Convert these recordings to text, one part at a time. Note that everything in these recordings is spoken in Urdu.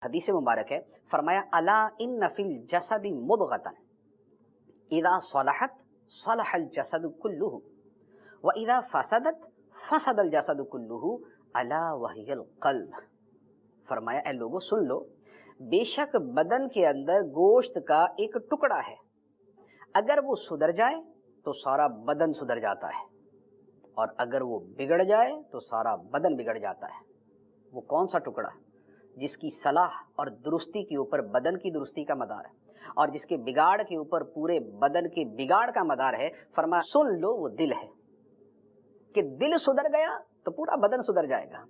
حدیث مبارک ہے، فرمایا الا ان فی الجسد مضغۃ اذا صلحت صلح الجسد کلہ واذا فسدت فسد الجسد کلہ الا وہی القلب۔ فرمایا اے لوگو سن لو، بے شک بدن کے اندر گوشت کا ایک ٹکڑا ہے، اگر وہ سدھر جائے تو سارا بدن سدھر جاتا ہے، اور اگر وہ بگڑ جائے تو سارا بدن بگڑ جاتا ہے۔ وہ کون سا ٹکڑا؟ جس کی صلاح اور درستی کے اوپر بدن کی درستی کا مدار ہے، اور جس کے بگاڑ کے اوپر پورے بدن کے بگاڑ کا مدار ہے۔ فرمایا سن لو، وہ دل ہے، کہ دل سدھر گیا تو پورا بدن سدھر جائے گا،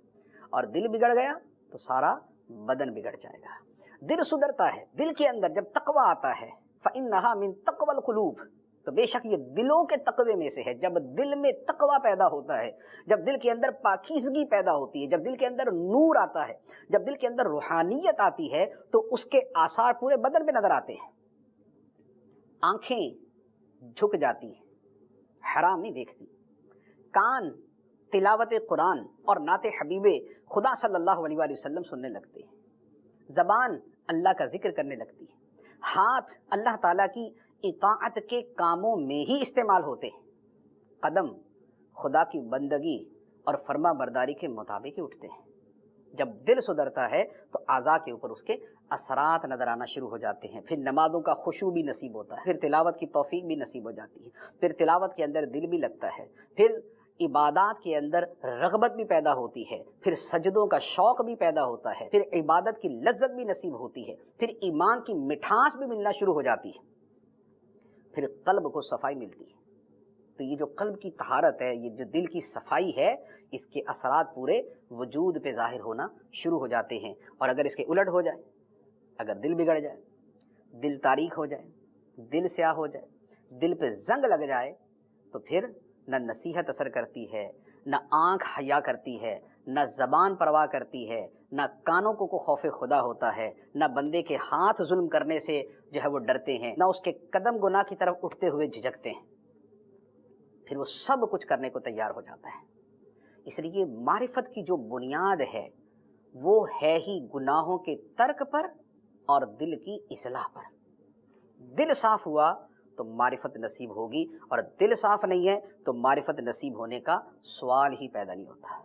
اور دل بگڑ گیا تو سارا بدن بگڑ جائے گا۔ دل سدھرتا ہے، دل کے اندر جب تقوی آتا ہے، فَإِنَّهَا مِن تَقْوَى الْقُلُوبِ، تو بے شک یہ دلوں کے تقوی میں سے ہے۔ جب دل میں تقوی پیدا ہوتا ہے، جب دل کے اندر پاکیزگی پیدا ہوتی ہے، جب دل کے اندر نور آتا ہے، جب دل کے اندر روحانیت آتی ہے، تو اس کے آثار پورے بدن پہ نظر آتے ہیں۔ آنکھیں جھک جاتی ہیں، حرام نہیں دیکھتی، کان تلاوت قرآن اور نعت حبیب خدا صلی اللہ علیہ وآلہ وسلم سننے لگتے ہیں، زبان اللہ کا ذکر کرنے لگتی ہے، ہاتھ اللہ تعالیٰ کی اطاعت کے کاموں میں ہی استعمال ہوتے ہیں، قدم خدا کی بندگی اور فرما برداری کے مطابق ہی اٹھتے ہیں۔ جب دل سدھرتا ہے تو اعضاء کے اوپر اس کے اثرات نظر آنا شروع ہو جاتے ہیں، پھر نمازوں کا خشوع بھی نصیب ہوتا ہے، پھر تلاوت کی توفیق بھی نصیب ہو جاتی ہے، پھر تلاوت کے اندر دل بھی لگتا ہے، پھر عبادات کے اندر رغبت بھی پیدا ہوتی ہے، پھر سجدوں کا شوق بھی پیدا ہوتا ہے، پھر عبادت کی لذت بھی نصیب ہوتی ہے، پھر ایمان کی مٹھاس بھی ملنا شروع ہو جاتی ہے، پھر قلب کو صفائی ملتی ہے۔ تو یہ جو قلب کی طہارت ہے، یہ جو دل کی صفائی ہے، اس کے اثرات پورے وجود پہ ظاہر ہونا شروع ہو جاتے ہیں۔ اور اگر اس کے الٹ ہو جائے، اگر دل بگڑ جائے، دل تاریک ہو جائے، دل سیاہ ہو جائے، دل پہ زنگ لگ جائے، تو پھر نہ نصیحت اثر کرتی ہے، نہ آنکھ حیا کرتی ہے، نہ زبان پرواہ کرتی ہے، نہ کانوں کو خوف خدا ہوتا ہے، نہ بندے کے ہاتھ ظلم کرنے سے جو ہے وہ ڈرتے ہیں، نہ اس کے قدم گناہ کی طرف اٹھتے ہوئے جھجکتے ہیں، پھر وہ سب کچھ کرنے کو تیار ہو جاتا ہے۔ اس لیے معرفت کی جو بنیاد ہے وہ ہے ہی گناہوں کے ترک پر اور دل کی اصلاح پر۔ دل صاف ہوا تو معرفت نصیب ہوگی، اور دل صاف نہیں ہے تو معرفت نصیب ہونے کا سوال ہی پیدا نہیں ہوتا۔